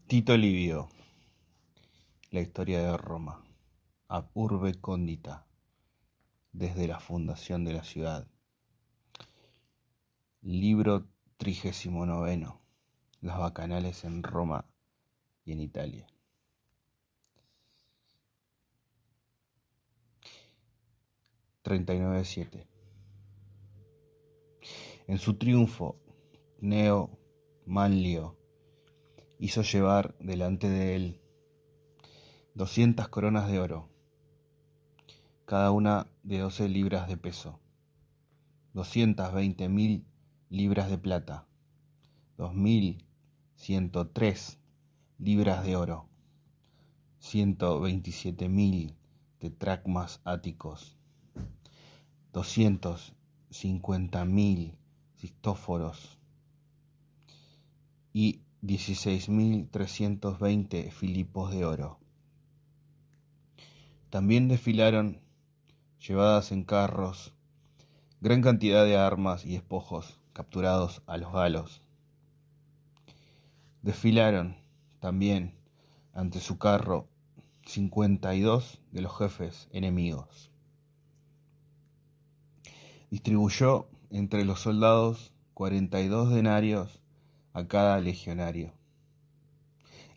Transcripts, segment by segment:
Tito Livio, la historia de Roma, ab urbe condita, desde la fundación de la ciudad. Libro 39, las bacanales en Roma y en Italia. (39.7) En su triunfo, Cneo Manlio hizo llevar delante de él 200 coronas de oro, cada una de 12 libras de peso, 220.000 libras de plata, 2.103 libras de oro, 127.000 tetracmas áticos, 250.000 cistóforos y 16.320 filipos de oro. También desfilaron, llevadas en carros, gran cantidad de armas y despojos capturados a los galos. Desfilaron también ante su carro 52 de los jefes enemigos. Distribuyó entre los soldados 42 denarios a cada legionario,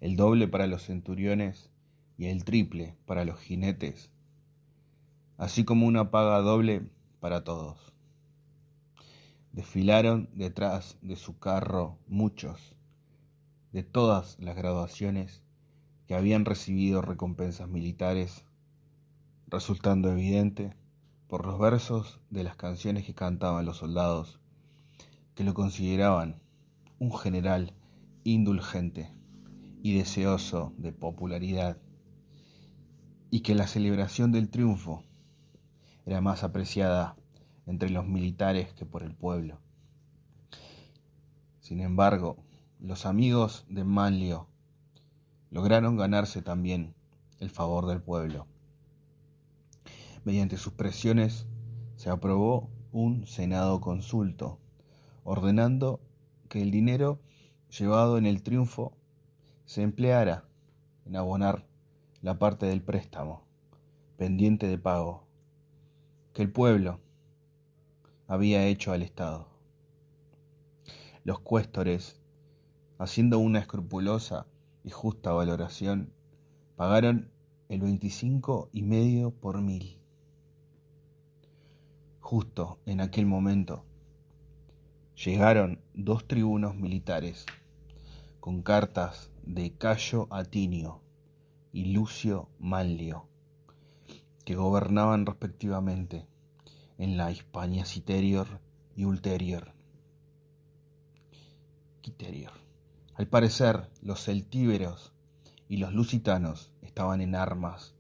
el doble para los centuriones y el triple para los jinetes, así como una paga doble para todos. Desfilaron detrás de su carro muchos, de todas las graduaciones, que habían recibido recompensas militares, resultando evidente por los versos de las canciones que cantaban los soldados, que lo consideraban un general indulgente y deseoso de popularidad, y que la celebración del triunfo era más apreciada entre los militares que por el pueblo. Sin embargo, los amigos de Manlio lograron ganarse también el favor del pueblo. Mediante sus presiones se aprobó un senado consulto, ordenando que el dinero llevado en el triunfo se empleara en abonar la parte del préstamo pendiente de pago que el pueblo había hecho al Estado. Los cuéstores, haciendo una escrupulosa y justa valoración, pagaron el 25,5 por 1000. Justo en aquel momento llegaron 2 tribunos militares con cartas de Cayo Atinio y Lucio Manlio, que gobernaban respectivamente en la Hispania Citerior y Ulterior. Al parecer, los celtíberos y los lusitanos estaban en armas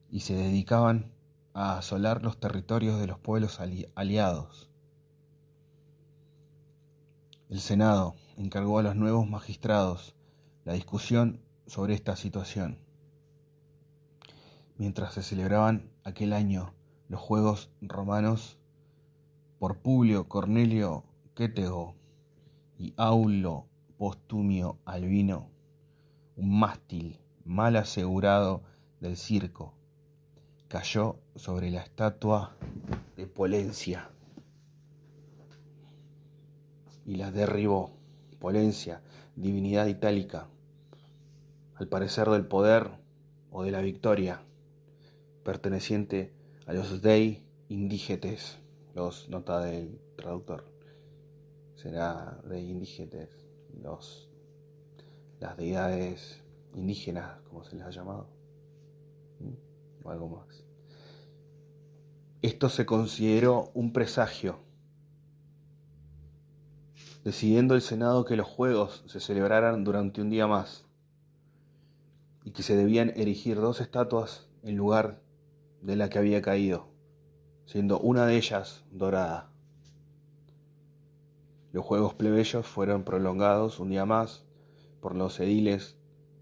y se dedicaban a asolar los territorios de los pueblos aliados. El Senado encargó a los nuevos magistrados la discusión sobre esta situación. Mientras se celebraban aquel año los Juegos Romanos, por Publio Cornelio Quétego y Aulo Postumio Albino, un mástil mal asegurado del circo cayó sobre la estatua de Polencia y la derribó. Polencia, divinidad itálica, al parecer del poder o de la victoria, perteneciente a los dei indígetes. Los nota del traductor. Será dei indígetes, las deidades indígenas, como se les ha llamado, o algo más. Esto se consideró un presagio, decidiendo el Senado que los Juegos se celebraran durante un día más y que se debían erigir 2 estatuas en lugar de la que había caído, siendo una de ellas dorada. Los Juegos Plebeyos fueron prolongados un día más por los ediles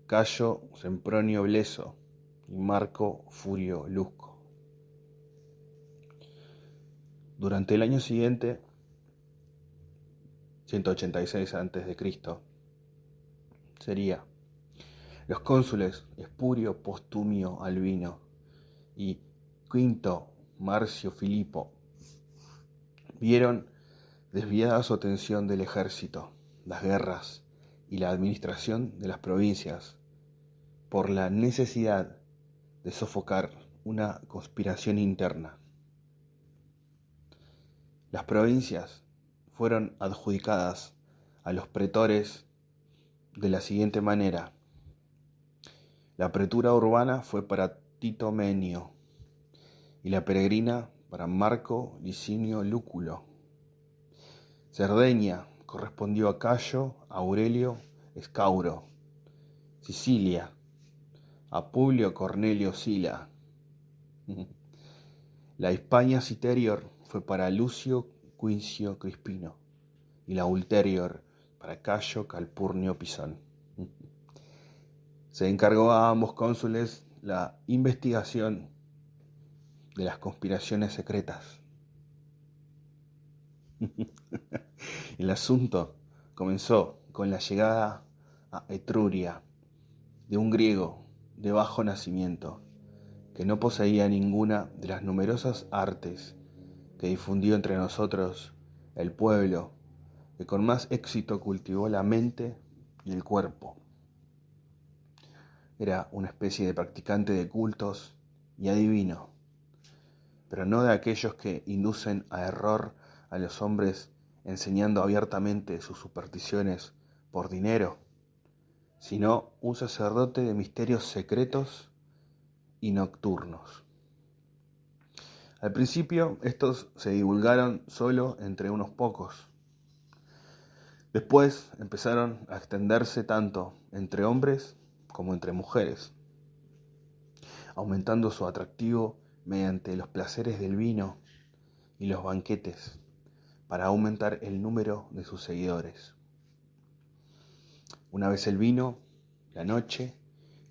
Cayo Sempronio Bleso y Marco Furio Lusco. Durante el año siguiente, 186 a.C., sería Los cónsules Espurio Postumio Albino y Quinto Marcio Filipo vieron desviada su atención del ejército, las guerras y la administración de las provincias por la necesidad de sofocar una conspiración interna. Las provincias fueron adjudicadas a los pretores de la siguiente manera. La pretura urbana fue para Tito Menio y la peregrina para Marco Licinio Lúculo. Cerdeña correspondió a Cayo Aurelio Escauro. Sicilia a Publio Cornelio Sila. La Hispania Citerior fue para Lucio Quincio Crispino y la Ulterior para Cayo Calpurnio Pisón. Se encargó a ambos cónsules la investigación de las conspiraciones secretas. El asunto comenzó con la llegada a Etruria de un griego de bajo nacimiento que no poseía ninguna de las numerosas artes que difundió entre nosotros el pueblo que con más éxito cultivó la mente y el cuerpo. Era una especie de practicante de cultos y adivino, pero no de aquellos que inducen a error a los hombres enseñando abiertamente sus supersticiones por dinero, sino un sacerdote de misterios secretos y nocturnos. Al principio estos se divulgaron solo entre unos pocos. Después empezaron a extenderse tanto entre hombres como entre mujeres, aumentando su atractivo mediante los placeres del vino y los banquetes para aumentar el número de sus seguidores. Una vez el vino, la noche,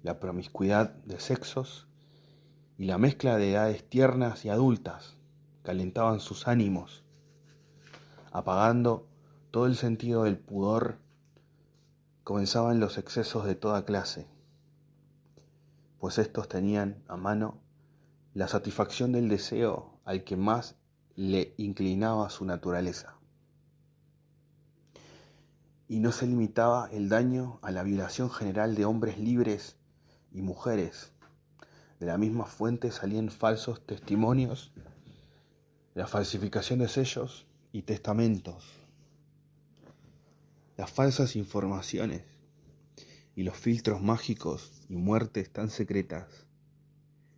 la promiscuidad de sexos y la mezcla de edades tiernas y adultas calentaban sus ánimos, apagando todo el sentido del pudor. Comenzaban los excesos de toda clase, pues estos tenían a mano la satisfacción del deseo al que más le inclinaba su naturaleza. Y no se limitaba el daño a la violación general de hombres libres y mujeres. De la misma fuente salían falsos testimonios, la falsificación de sellos y testamentos, las falsas informaciones y los filtros mágicos y muertes tan secretas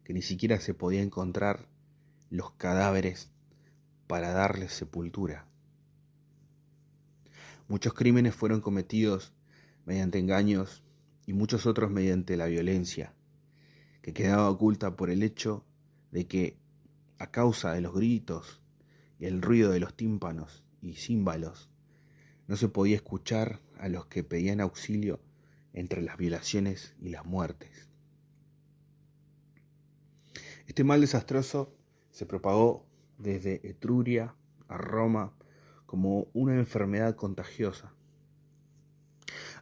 que ni siquiera se podía encontrar los cadáveres para darles sepultura. Muchos crímenes fueron cometidos mediante engaños y muchos otros mediante la violencia, que quedaba oculta por el hecho de que, a causa de los gritos y el ruido de los tímpanos y címbalos, no se podía escuchar a los que pedían auxilio entre las violaciones y las muertes. Este mal desastroso se propagó desde Etruria a Roma como una enfermedad contagiosa.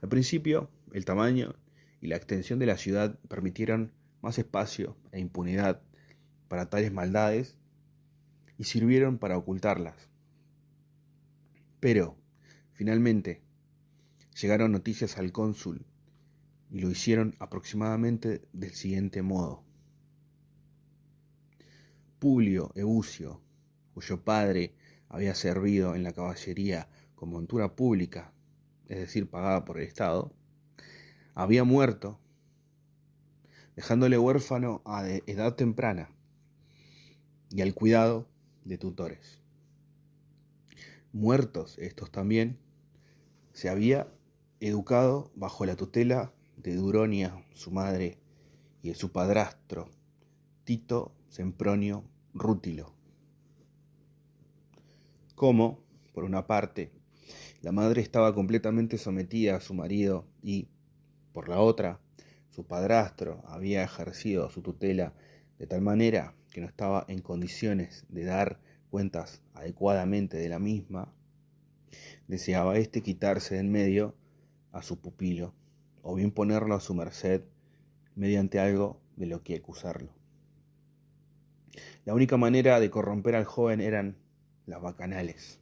Al principio, el tamaño y la extensión de la ciudad permitieron más espacio e impunidad para tales maldades y sirvieron para ocultarlas. Pero, finalmente, llegaron noticias al cónsul y lo hicieron aproximadamente del siguiente modo. Publio Eubucio, cuyo padre había servido en la caballería con montura pública, es decir, pagada por el Estado, había muerto, dejándole huérfano a edad temprana y al cuidado de tutores. Muertos estos también, se había educado bajo la tutela de Duronia, su madre, y de su padrastro, Tito Sempronio Rútilo. Como, por una parte, la madre estaba completamente sometida a su marido y, por la otra, su padrastro había ejercido su tutela de tal manera que no estaba en condiciones de dar cuentas adecuadamente de la misma, deseaba quitarse de en medio a su pupilo, o bien ponerlo a su merced mediante algo de lo que acusarlo. La única manera de corromper al joven eran las bacanales.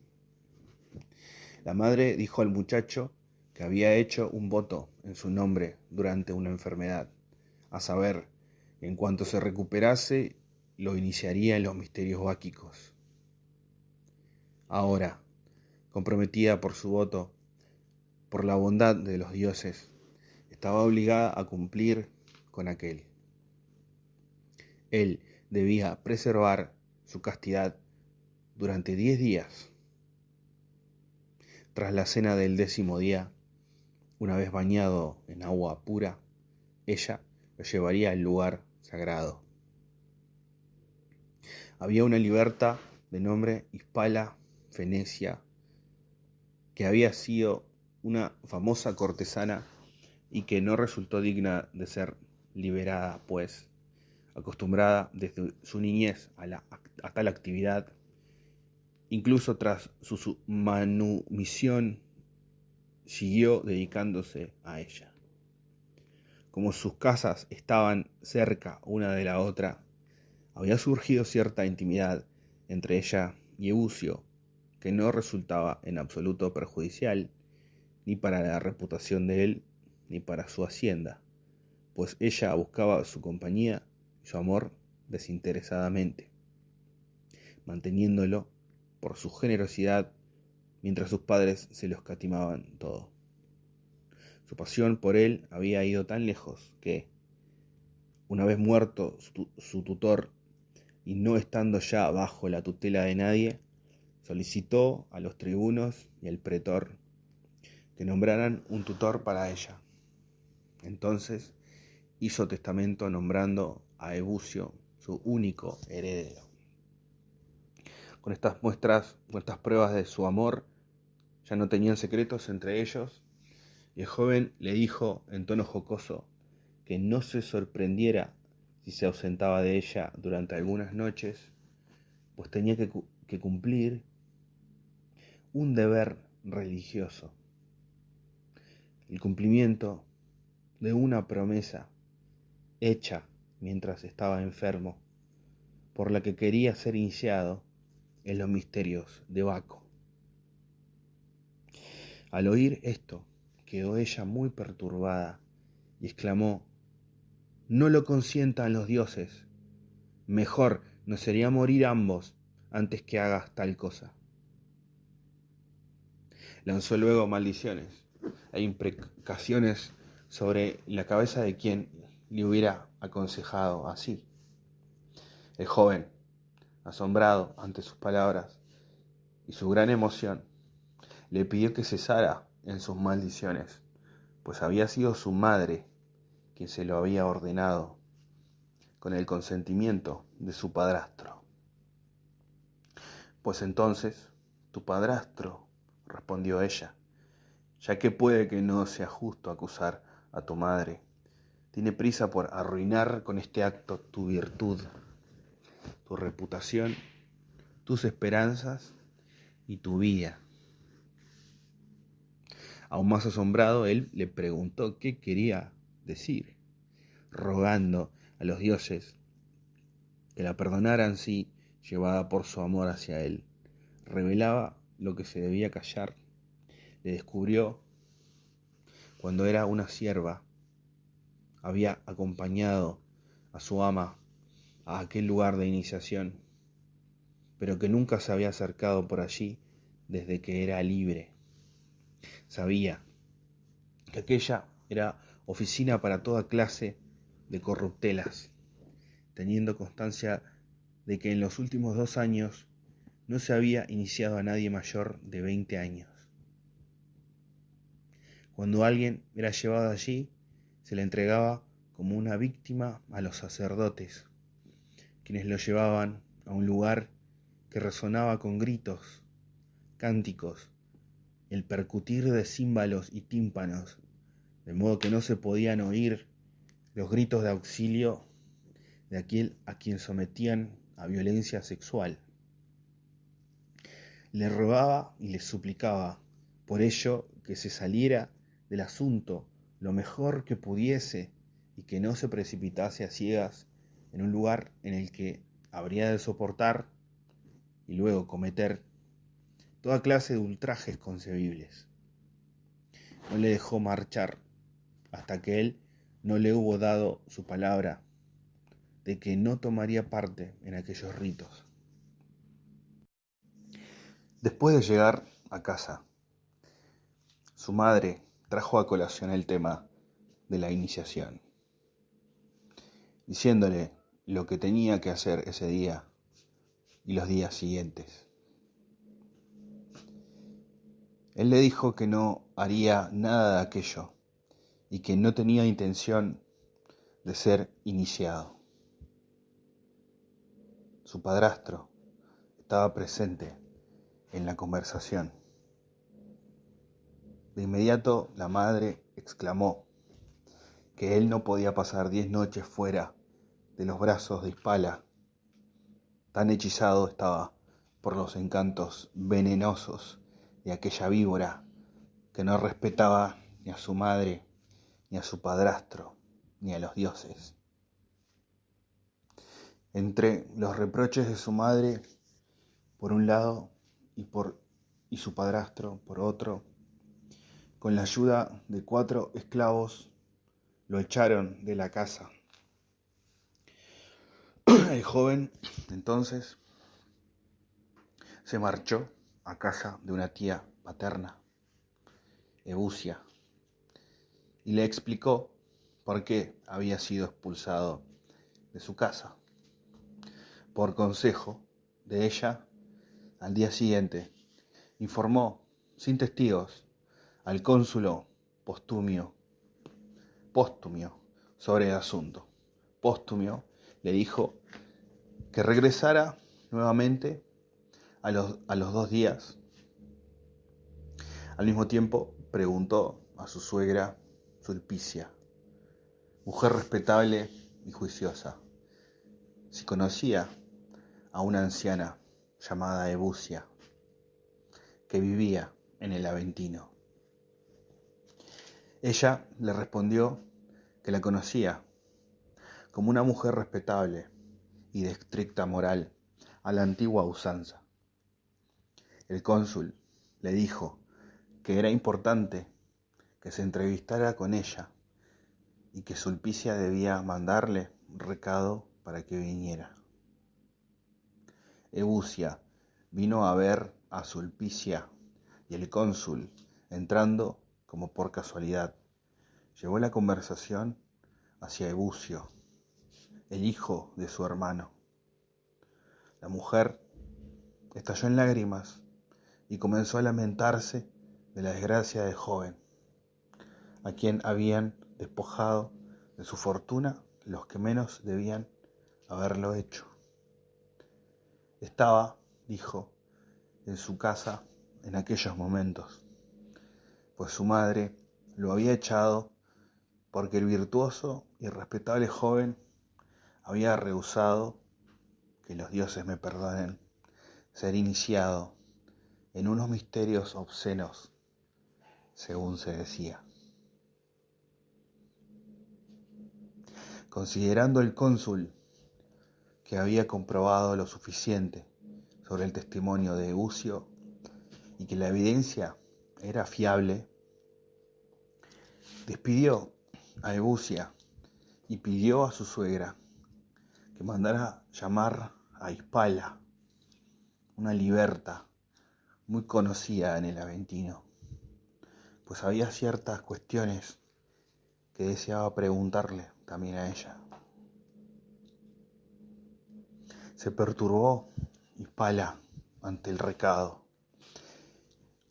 La madre dijo al muchacho que había hecho un voto en su nombre durante una enfermedad, a saber, que en cuanto se recuperase lo iniciaría en los misterios báquicos. Ahora, comprometida por su voto, por la bondad de los dioses, estaba obligada a cumplir con aquel. Él debía preservar su castidad durante 10 días. Tras la cena del 10º día, una vez bañado en agua pura, ella lo llevaría al lugar sagrado. Había una liberta de nombre Hispala Fenecia, que había sido una famosa cortesana y que no resultó digna de ser liberada, pues, acostumbrada desde su niñez a tal actividad, incluso tras su manumisión, siguió dedicándose a ella. Como sus casas estaban cerca una de la otra, había surgido cierta intimidad entre ella y Ebucio, que no resultaba en absoluto perjudicial ni para la reputación de él ni para su hacienda, pues ella buscaba su compañía y su amor desinteresadamente, manteniéndolo por su generosidad mientras sus padres se lo escatimaban todo. Su pasión por él había ido tan lejos que, una vez muerto su tutor y no estando ya bajo la tutela de nadie, solicitó a los tribunos y al pretor que nombraran un tutor para ella. Entonces hizo testamento nombrando a Ebucio su único heredero. Con estas muestras, con estas pruebas de su amor, ya no tenían secretos entre ellos, y el joven le dijo en tono jocoso que no se sorprendiera si se ausentaba de ella durante algunas noches, pues tenía que cumplir un deber religioso, el cumplimiento de una promesa hecha mientras estaba enfermo, por la que quería ser iniciado en los misterios de Baco. Al oír esto, quedó ella muy perturbada y exclamó: «No lo consientan los dioses. Mejor nos sería morir ambos antes que hagas tal cosa». Lanzó luego maldiciones e imprecaciones sobre la cabeza de quien le hubiera aconsejado así. El joven, asombrado ante sus palabras y su gran emoción, le pidió que cesara en sus maldiciones, pues había sido su madre quien se lo había ordenado, con el consentimiento de su padrastro. «Pues entonces, tu padrastro», respondió ella, «ya que puede que no sea justo acusar a tu madre, tiene prisa por arruinar con este acto tu virtud, tu reputación, tus esperanzas y tu vida». Aún más asombrado, él le preguntó qué quería decir, rogando a los dioses que la perdonaran si, llevada por su amor hacia él, revelaba lo que se debía callar. Le descubrió cuando era una sierva, había acompañado a su ama a aquel lugar de iniciación, pero que nunca se había acercado por allí desde que era libre. Sabía que aquella era oficina para toda clase de corruptelas, teniendo constancia de que en los últimos 2 años no se había iniciado a nadie mayor de 20 años. Cuando alguien era llevado allí, se le entregaba como una víctima a los sacerdotes, quienes lo llevaban a un lugar que resonaba con gritos, cánticos, el percutir de címbalos y tímpanos, de modo que no se podían oír los gritos de auxilio de aquel a quien sometían a violencia sexual. Le rogaba y le suplicaba por ello que se saliera del asunto lo mejor que pudiese y que no se precipitase a ciegas en un lugar en el que habría de soportar y luego cometer toda clase de ultrajes concebibles. No le dejó marchar hasta que él no le hubo dado su palabra de que no tomaría parte en aquellos ritos. Después de llegar a casa, su madre trajo a colación el tema de la iniciación, diciéndole lo que tenía que hacer ese día y los días siguientes. Él le dijo que no haría nada de aquello y que no tenía intención de ser iniciado. Su padrastro estaba presente en la conversación. De inmediato la madre exclamó que él no podía pasar 10 noches fuera de los brazos de Hispala. Tan hechizado estaba por los encantos venenosos de aquella víbora que no respetaba ni a su madre, ni a su padrastro, ni a los dioses. Entre los reproches de su madre, por un lado, y su padrastro, por otro, con la ayuda de 4 esclavos, lo echaron de la casa. El joven, entonces, se marchó a casa de una tía paterna, Ebusia, y le explicó por qué había sido expulsado de su casa. Por consejo de ella, al día siguiente, informó, sin testigos, al cónsulo Postumio sobre el asunto. Postumio le dijo que regresara nuevamente a los 2 días. Al mismo tiempo preguntó a su suegra Sulpicia, mujer respetable y juiciosa, si conocía a una anciana llamada Ebusia, que vivía en el Aventino. Ella le respondió que la conocía como una mujer respetable y de estricta moral a la antigua usanza. El cónsul le dijo que era importante que se entrevistara con ella y que Sulpicia debía mandarle un recado para que viniera. Ebusia vino a ver a Sulpicia y el cónsul, entrando como por casualidad, llevó la conversación hacia Ebusio, el hijo de su hermano. La mujer estalló en lágrimas y comenzó a lamentarse de la desgracia del joven, a quien habían despojado de su fortuna los que menos debían haberlo hecho. Estaba, dijo, en su casa en aquellos momentos, pues su madre lo había echado porque el virtuoso y respetable joven había rehusado, que los dioses me perdonen, ser iniciado en unos misterios obscenos, según se decía. Considerando el cónsul que había comprobado lo suficiente sobre el testimonio de Ebusio y que la evidencia era fiable, despidió a Ebusia y pidió a su suegra que mandara llamar a Hispala, una liberta muy conocida en el Aventino, pues había ciertas cuestiones que deseaba preguntarle también a ella. Se perturbó Hispala ante el recado,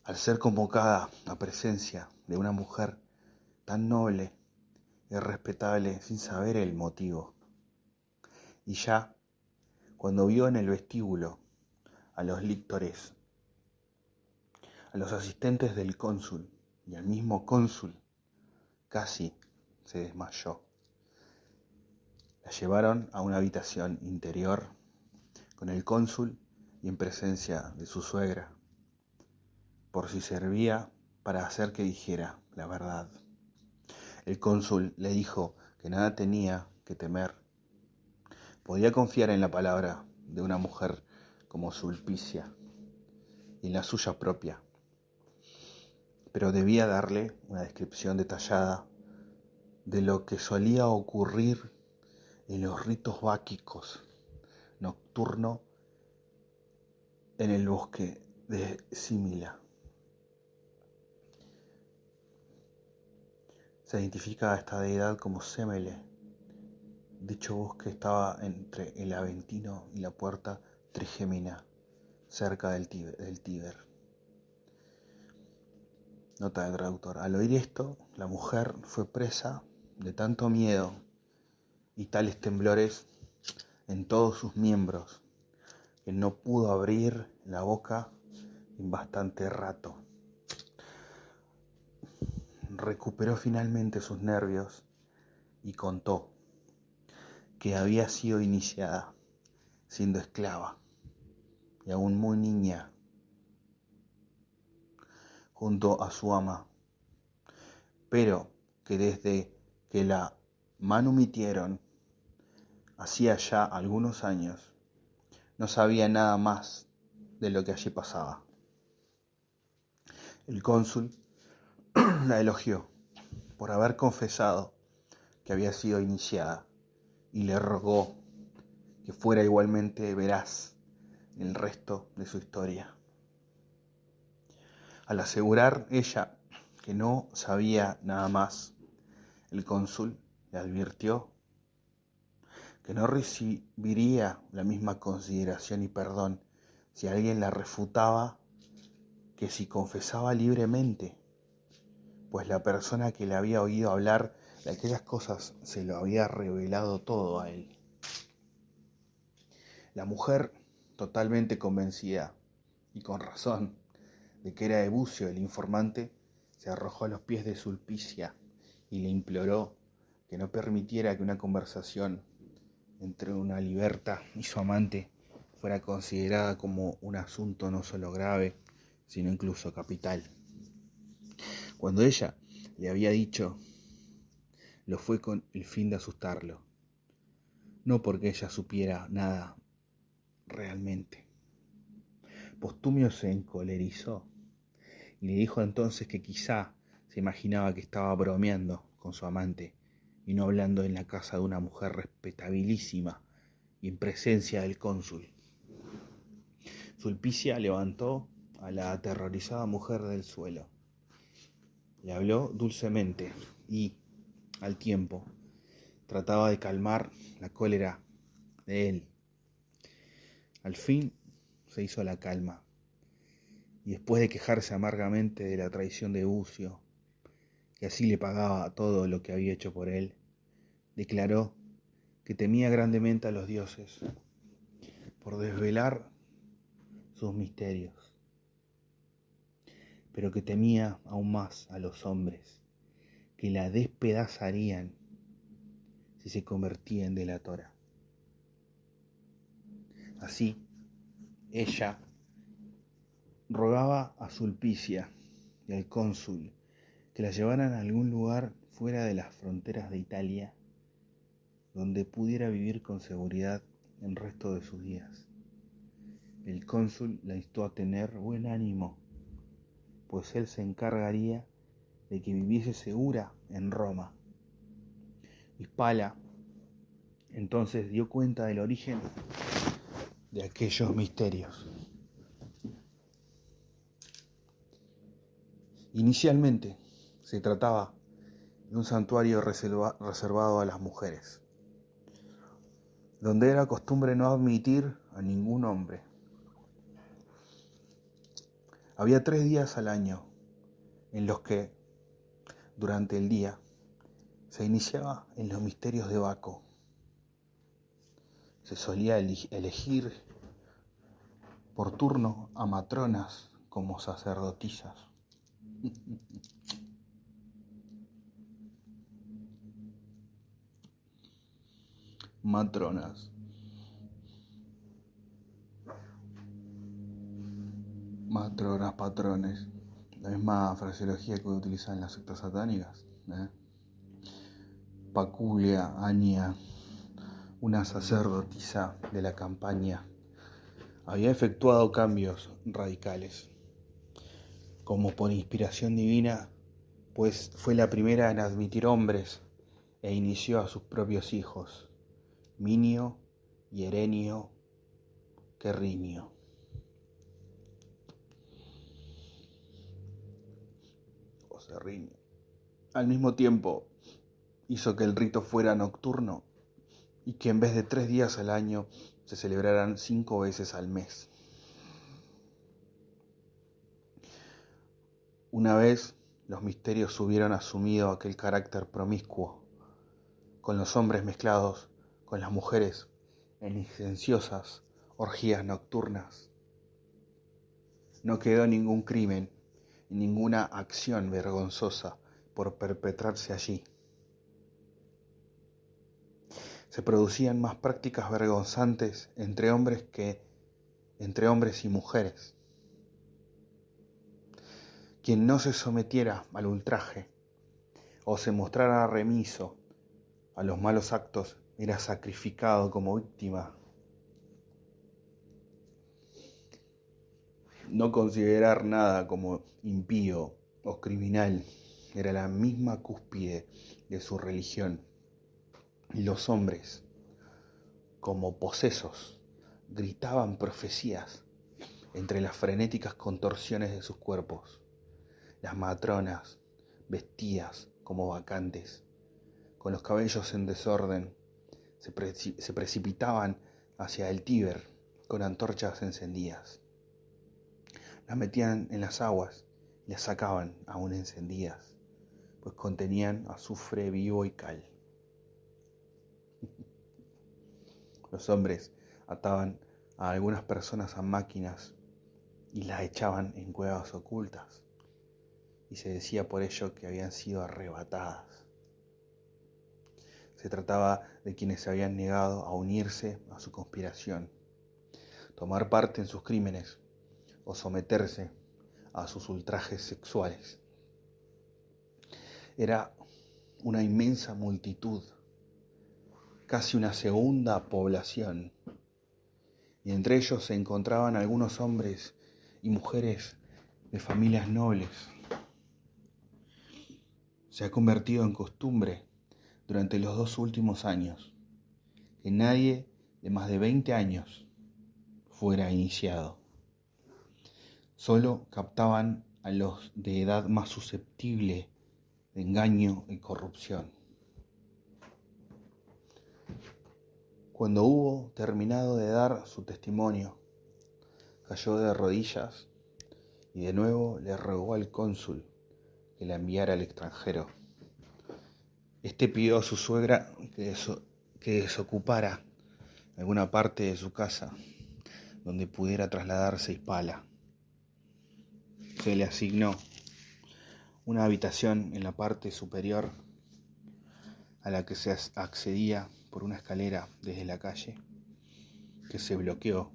al ser convocada a presencia de una mujer tan noble y respetable sin saber el motivo. Y ya, cuando vio en el vestíbulo a los lictores, a los asistentes del cónsul y al mismo cónsul, casi se desmayó. La llevaron a una habitación interior con el cónsul y en presencia de su suegra, por si servía para hacer que dijera la verdad. El cónsul le dijo que nada tenía que temer. Podía confiar en la palabra de una mujer como Sulpicia y en la suya propia, pero debía darle una descripción detallada de lo que solía ocurrir en los ritos báquicos nocturnos en el bosque de Simila. Se identifica a esta deidad como Semele. Dicho bosque estaba entre el Aventino y la puerta Trigémina, cerca del Tíber. Nota del traductor. Al oír esto, la mujer fue presa de tanto miedo y tales temblores en todos sus miembros que no pudo abrir la boca en bastante rato. Recuperó finalmente sus nervios y contó que había sido iniciada siendo esclava y aún muy niña junto a su ama, pero que desde que la manumitieron hacía ya algunos años no sabía nada más de lo que allí pasaba. El cónsul la elogió por haber confesado que había sido iniciada y le rogó que fuera igualmente veraz en el resto de su historia. Al asegurar ella que no sabía nada más, el cónsul le advirtió que no recibiría la misma consideración y perdón si alguien la refutaba que si confesaba libremente, pues la persona que le había oído hablar de aquellas cosas se lo había revelado todo a él. La mujer, totalmente convencida, y con razón, de que era Ebucio el informante, se arrojó a los pies de Sulpicia y le imploró que no permitiera que una conversación entre una liberta y su amante fuera considerada como un asunto no solo grave, sino incluso capital. Cuando ella le había dicho, lo fue con el fin de asustarlo, no porque ella supiera nada realmente. Postumio se encolerizó y le dijo entonces que quizá se imaginaba que estaba bromeando con su amante y no hablando en la casa de una mujer respetabilísima y en presencia del cónsul. Sulpicia levantó a la aterrorizada mujer del suelo. Le habló dulcemente y, al tiempo, trataba de calmar la cólera de él. Al fin se hizo la calma y después de quejarse amargamente de la traición de Bucio, que así le pagaba todo lo que había hecho por él, declaró que temía grandemente a los dioses por desvelar sus misterios, pero que temía aún más a los hombres, que la despedazarían si se convertía en delatora. Así, ella rogaba a Sulpicia y al cónsul que la llevaran a algún lugar fuera de las fronteras de Italia, donde pudiera vivir con seguridad el resto de sus días. El cónsul la instó a tener buen ánimo, pues él se encargaría de que viviese segura en Roma. Hispala entonces dio cuenta del origen de aquellos misterios. Inicialmente se trataba de un santuario reservado a las mujeres, donde era costumbre no admitir a ningún hombre. Había 3 días al año en los que, durante el día, se iniciaba en los misterios de Baco. Se solía elegir por turno a matronas como sacerdotisas. Matronas. Matronas, patrones. La misma fraseología que utilizan las sectas satánicas. Paculia Ania, una sacerdotisa de la campaña, había efectuado cambios radicales, como por inspiración divina, pues fue la primera en admitir hombres e inició a sus propios hijos, Minio y Herenio Quirrinio. O Serrinio. Al mismo tiempo, hizo que el rito fuera nocturno y que en vez de 3 días al año se celebraran 5 veces al mes. Una vez los misterios hubieran asumido aquel carácter promiscuo, con los hombres mezclados con las mujeres en licenciosas orgías nocturnas, no quedó ningún crimen y ninguna acción vergonzosa por perpetrarse allí. Se producían más prácticas vergonzantes entre hombres que entre hombres y mujeres. Quien no se sometiera al ultraje o se mostrara remiso a los malos actos era sacrificado como víctima. No considerar nada como impío o criminal era la misma cúspide de su religión. Y los hombres, como posesos, gritaban profecías entre las frenéticas contorsiones de sus cuerpos. Las matronas, vestidas como bacantes, con los cabellos en desorden, se precipitaban hacia el Tíber con antorchas encendidas. Las metían en las aguas y las sacaban aún encendidas, pues contenían azufre vivo y cal. Los hombres ataban a algunas personas a máquinas y las echaban en cuevas ocultas, y se decía por ello que habían sido arrebatadas. Se trataba de quienes se habían negado a unirse a su conspiración, tomar parte en sus crímenes o someterse a sus ultrajes sexuales. Era una inmensa multitud, casi una segunda población, y entre ellos se encontraban algunos hombres y mujeres de familias nobles. Se ha convertido en costumbre durante los 2 últimos años que nadie de más de 20 años fuera iniciado. Solo captaban a los de edad más susceptible de engaño y corrupción. Cuando hubo terminado de dar su testimonio, cayó de rodillas y de nuevo le rogó al cónsul que la enviara al extranjero. Este pidió a su suegra que desocupara alguna parte de su casa donde pudiera trasladarse Hispala. Se le asignó una habitación en la parte superior a la que se accedía por una escalera desde la calle, que se bloqueó,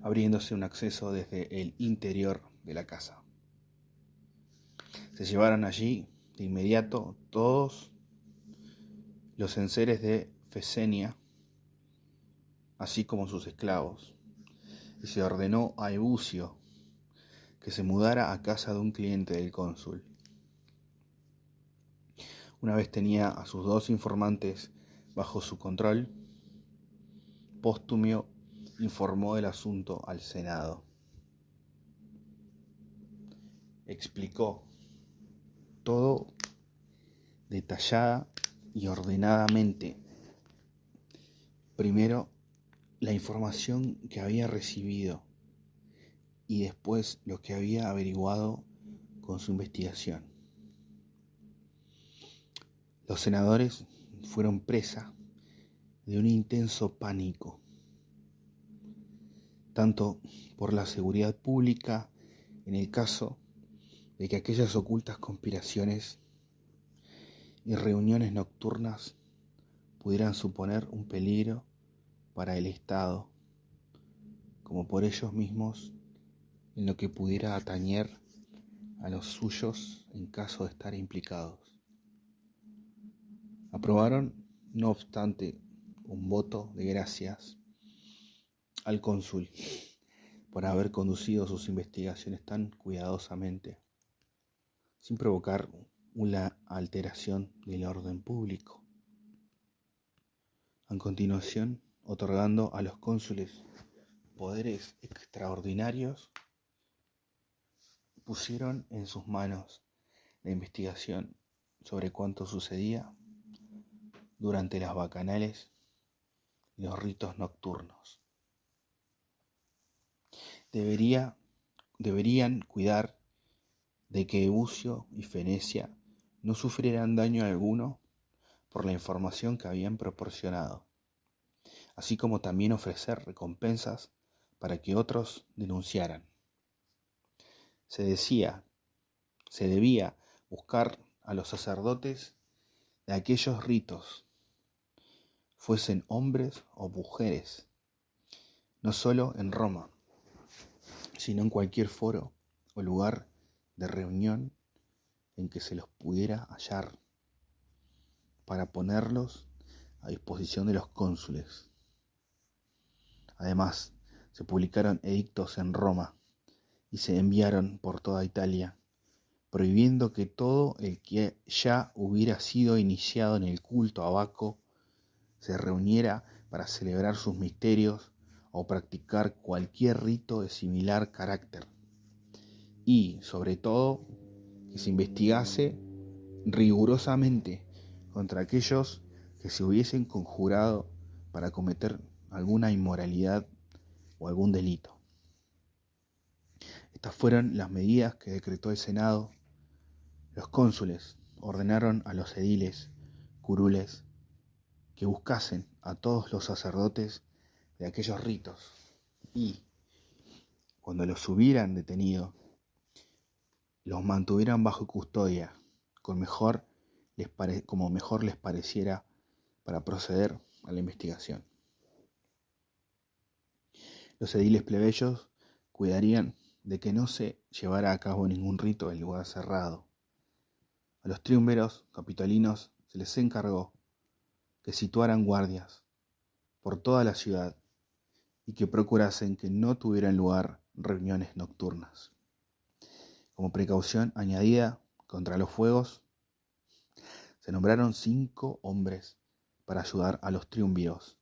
abriéndose un acceso desde el interior de la casa. Se llevaron allí de inmediato todos los enseres de Fesenia, así como sus esclavos, y se ordenó a Ebucio que se mudara a casa de un cliente del cónsul. Una vez tenía a sus 2 informantes bajo su control, Póstumio informó del asunto al Senado. Explicó todo detallada y ordenadamente. Primero, la información que había recibido y después lo que había averiguado con su investigación. Los senadores fueron presa de un intenso pánico, tanto por la seguridad pública en el caso de que aquellas ocultas conspiraciones y reuniones nocturnas pudieran suponer un peligro para el Estado, como por ellos mismos en lo que pudiera atañer a los suyos en caso de estar implicados. Aprobaron, no obstante, un voto de gracias al cónsul por haber conducido sus investigaciones tan cuidadosamente, sin provocar una alteración del orden público. A continuación, otorgando a los cónsules poderes extraordinarios, pusieron en sus manos la investigación sobre cuánto sucedía durante las bacanales y los ritos nocturnos. Deberían cuidar de que Bucio y Fenecia no sufrieran daño alguno por la información que habían proporcionado, así como también ofrecer recompensas para que otros denunciaran. Se debía buscar a los sacerdotes de aquellos ritos, fuesen hombres o mujeres, no solo en Roma, sino en cualquier foro o lugar de reunión en que se los pudiera hallar, para ponerlos a disposición de los cónsules. Además, se publicaron edictos en Roma y se enviaron por toda Italia, prohibiendo que todo el que ya hubiera sido iniciado en el culto a Baco se reuniera para celebrar sus misterios o practicar cualquier rito de similar carácter, y, sobre todo, que se investigase rigurosamente contra aquellos que se hubiesen conjurado para cometer alguna inmoralidad o algún delito. Estas fueron las medidas que decretó el Senado. Los cónsules ordenaron a los ediles, curules, que buscasen a todos los sacerdotes de aquellos ritos y, cuando los hubieran detenido, los mantuvieran bajo custodia, como mejor les pareciera, para proceder a la investigación. Los ediles plebeyos cuidarían de que no se llevara a cabo ningún rito en lugar cerrado. A los triunveros capitolinos se les encargó que situaran guardias por toda la ciudad y que procurasen que no tuvieran lugar reuniones nocturnas. Como precaución añadida contra los fuegos, se nombraron 5 hombres para ayudar a los triunviros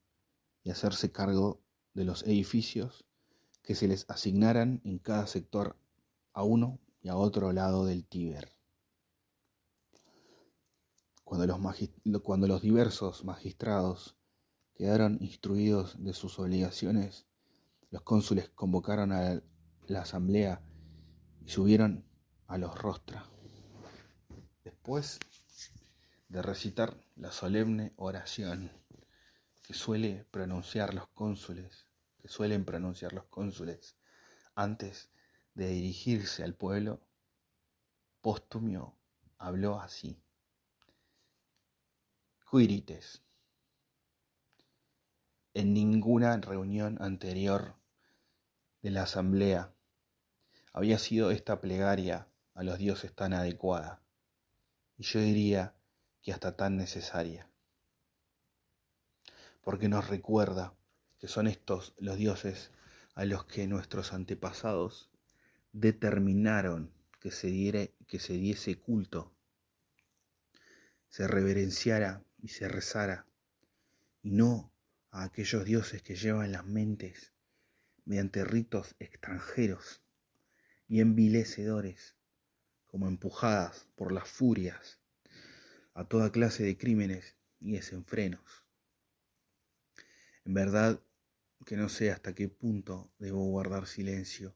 y hacerse cargo de los edificios que se les asignaran en cada sector, a uno y a otro lado del Tíber. Cuando los diversos magistrados quedaron instruidos de sus obligaciones, los cónsules convocaron a la asamblea y subieron a los rostra. Después de recitar la solemne oración que suelen pronunciar los cónsules antes de dirigirse al pueblo, Postumio habló así: Quirites, en ninguna reunión anterior de la asamblea había sido esta plegaria a los dioses tan adecuada, y yo diría que hasta tan necesaria, porque nos recuerda que son estos los dioses a los que nuestros antepasados determinaron que se diese culto, se reverenciara y se rezara, y no a aquellos dioses que llevan las mentes mediante ritos extranjeros y envilecedores, como empujadas por las furias a toda clase de crímenes y desenfrenos. En verdad que no sé hasta qué punto debo guardar silencio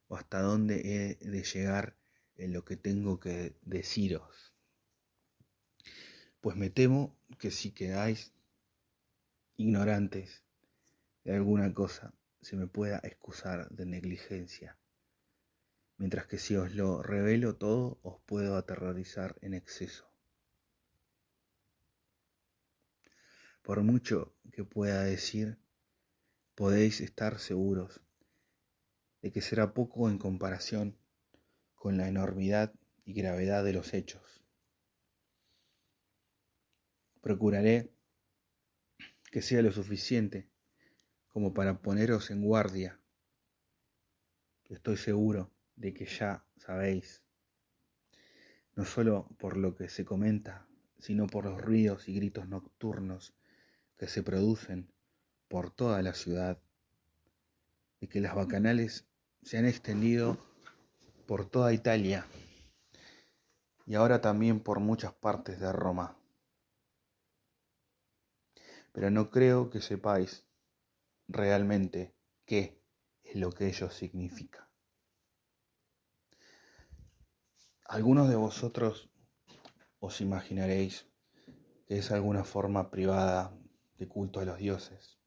o hasta dónde he de llegar en lo que tengo que deciros, pues me temo que si quedáis ignorantes de alguna cosa se me pueda excusar de negligencia, mientras que si os lo revelo todo os puedo aterrorizar en exceso. Por mucho que pueda decir, podéis estar seguros de que será poco en comparación con la enormidad y gravedad de los hechos. Procuraré que sea lo suficiente como para poneros en guardia. Estoy seguro de que ya sabéis, no solo por lo que se comenta, sino por los ruidos y gritos nocturnos que se producen por toda la ciudad, de que las bacanales se han extendido por toda Italia y ahora también por muchas partes de Roma. Pero no creo que sepáis realmente qué es lo que ello significa. Algunos de vosotros os imaginaréis que es alguna forma privada de culto a los dioses.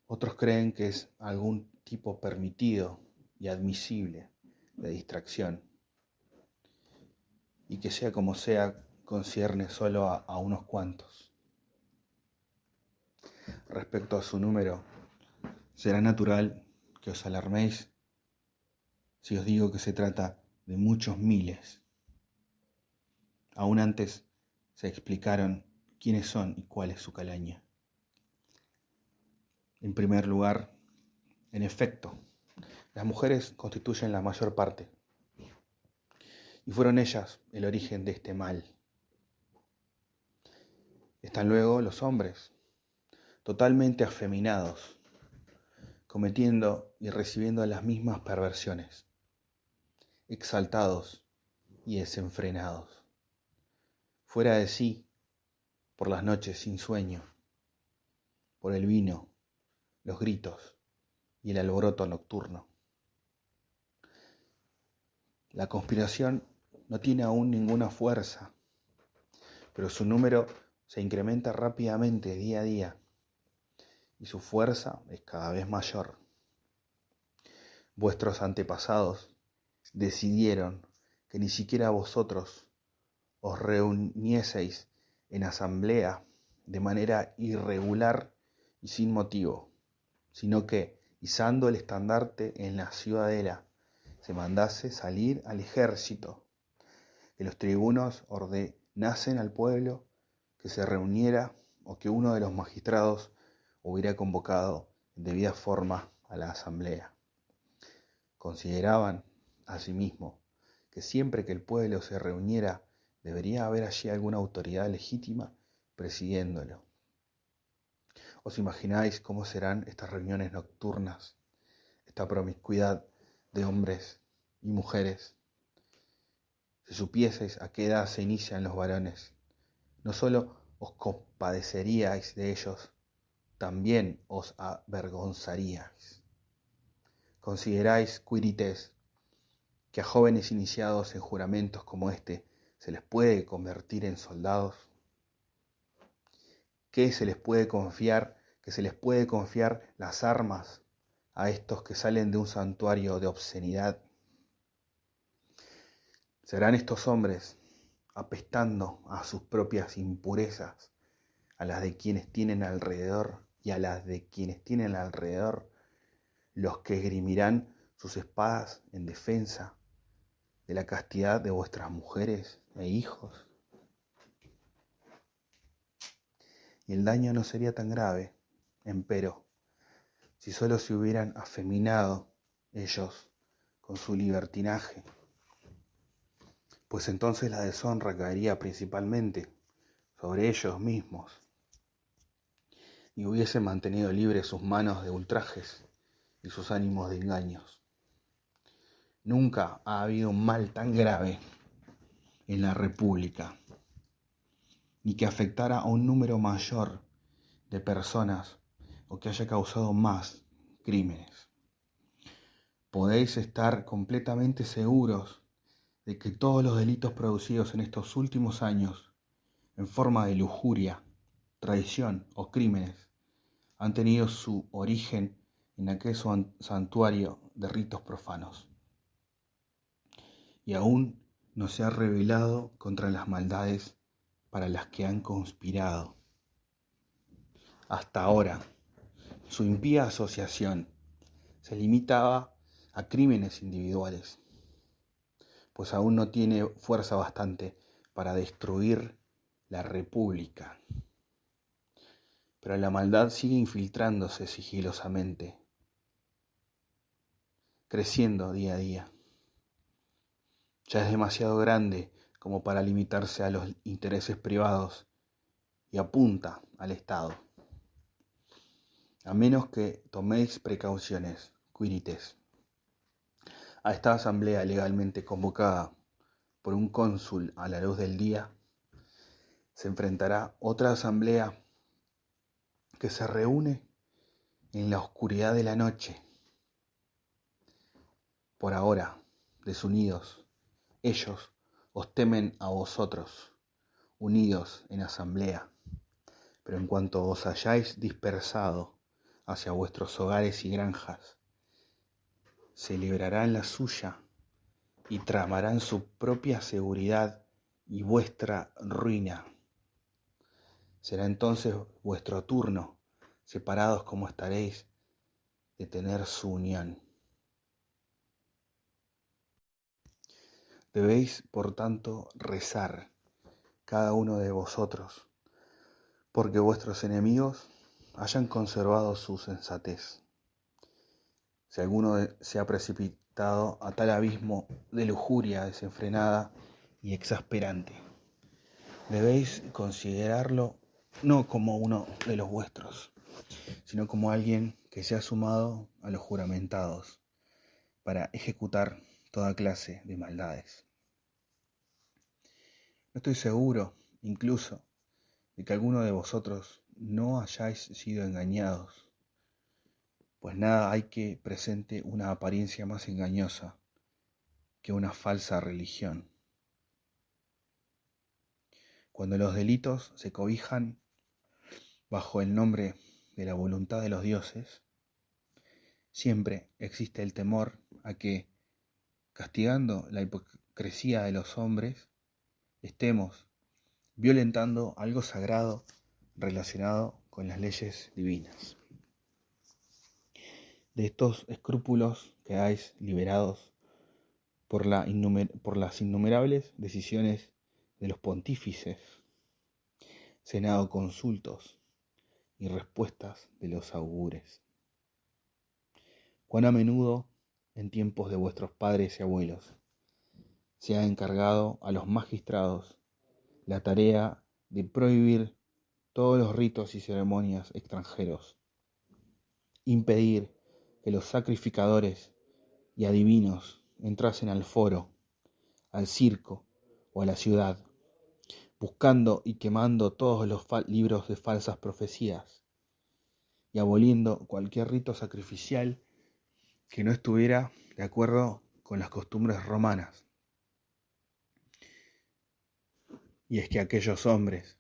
Otros creen que es algún tipo permitido y admisible de distracción, y que sea como sea, concierne solo a unos cuantos. Respecto a su número, será natural que os alarméis si os digo que se trata de muchos miles. Aún antes se explicaron quiénes son y cuál es su calaña. En primer lugar, en efecto, las mujeres constituyen la mayor parte, y fueron ellas el origen de este mal. Están luego los hombres, totalmente afeminados, cometiendo y recibiendo las mismas perversiones, exaltados y desenfrenados, fuera de sí por las noches sin sueño, por el vino, los gritos y el alboroto nocturno. La conspiración no tiene aún ninguna fuerza, pero su número se incrementa rápidamente día a día y su fuerza es cada vez mayor. Vuestros antepasados decidieron que ni siquiera vosotros os reunieseis en asamblea de manera irregular y sin motivo, sino que, izando el estandarte en la ciudadela, se mandase salir al ejército, que los tribunos ordenasen al pueblo que se reuniera o que uno de los magistrados hubiera convocado en debida forma a la asamblea. Consideraban, asimismo, que siempre que el pueblo se reuniera debería haber allí alguna autoridad legítima presidiéndolo. ¿Os imagináis cómo serán estas reuniones nocturnas, esta promiscuidad de hombres y mujeres? Si supieseis a qué edad se inician los varones, no solo os compadeceríais de ellos, también os avergonzaríais. ¿Consideráis, Quirites, que a jóvenes iniciados en juramentos como este se les puede convertir en soldados? ¿Qué se les puede confiar? ¿Que se les puede confiar las armas a estos que salen de un santuario de obscenidad? ¿Serán estos hombres, apestando a sus propias impurezas, a las de quienes tienen alrededor y a las de quienes tienen alrededor, los que esgrimirán sus espadas en defensa de la castidad de vuestras mujeres e hijos? Y el daño no sería tan grave, empero, si solo se hubieran afeminado ellos con su libertinaje, pues entonces la deshonra caería principalmente sobre ellos mismos y hubiesen mantenido libres sus manos de ultrajes y sus ánimos de engaños. Nunca ha habido un mal tan grave en la República, ni que afectara a un número mayor de personas o que haya causado más crímenes. Podéis estar completamente seguros de que todos los delitos producidos en estos últimos años, en forma de lujuria, traición o crímenes, han tenido su origen en aquel santuario de ritos profanos. Y aún no se ha rebelado contra las maldades para las que han conspirado. Hasta ahora, su impía asociación se limitaba a crímenes individuales, pues aún no tiene fuerza bastante para destruir la república. Pero la maldad sigue infiltrándose sigilosamente, creciendo día a día. Ya es demasiado grande como para limitarse a los intereses privados y apunta al Estado. A menos que toméis precauciones, Quirites. A esta asamblea legalmente convocada por un cónsul a la luz del día, se enfrentará otra asamblea que se reúne en la oscuridad de la noche. Por ahora, desunidos, ellos os temen a vosotros, unidos en asamblea, pero en cuanto os hayáis dispersado hacia vuestros hogares y granjas, se librarán la suya y tramarán su propia seguridad y vuestra ruina. Será entonces vuestro turno, separados como estaréis, de tener su unión. Debéis, por tanto, rezar, cada uno de vosotros, porque vuestros enemigos hayan conservado su sensatez. Si alguno se ha precipitado a tal abismo de lujuria desenfrenada y exasperante, debéis considerarlo no como uno de los vuestros, sino como alguien que se ha sumado a los juramentados para ejecutar toda clase de maldades. No estoy seguro, incluso, de que alguno de vosotros no hayáis sido engañados, pues nada hay que presente una apariencia más engañosa que una falsa religión. Cuando los delitos se cobijan bajo el nombre de la voluntad de los dioses, siempre existe el temor a que, castigando la hipocresía de los hombres, estemos violentando algo sagrado relacionado con las leyes divinas. De estos escrúpulos quedáis liberados por las innumerables decisiones de los pontífices, senado consultos y respuestas de los augures. Cuán a menudo, en tiempos de vuestros padres y abuelos, se ha encargado a los magistrados la tarea de prohibir todos los ritos y ceremonias extranjeros, impedir que los sacrificadores y adivinos entrasen al foro, al circo o a la ciudad, buscando y quemando todos los libros de falsas profecías y aboliendo cualquier rito sacrificial que no estuviera de acuerdo con las costumbres romanas. Y es que aquellos hombres,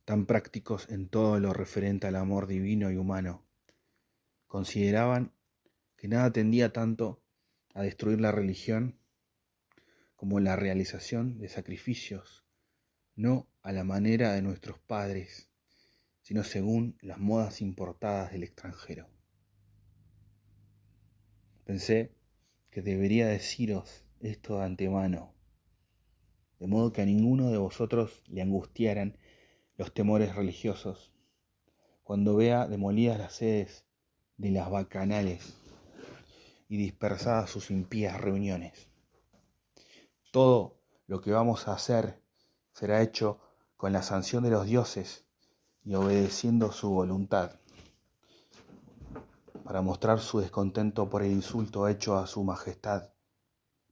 tan prácticos en todo lo referente al amor divino y humano, consideraban que nada tendía tanto a destruir la religión como la realización de sacrificios, no a la manera de nuestros padres, sino según las modas importadas del extranjero. Pensé que debería deciros esto de antemano, de modo que a ninguno de vosotros le angustiaran los temores religiosos cuando vea demolidas las sedes de las bacanales y dispersadas sus impías reuniones. Todo lo que vamos a hacer será hecho con la sanción de los dioses y obedeciendo su voluntad, para mostrar su descontento por el insulto hecho a su majestad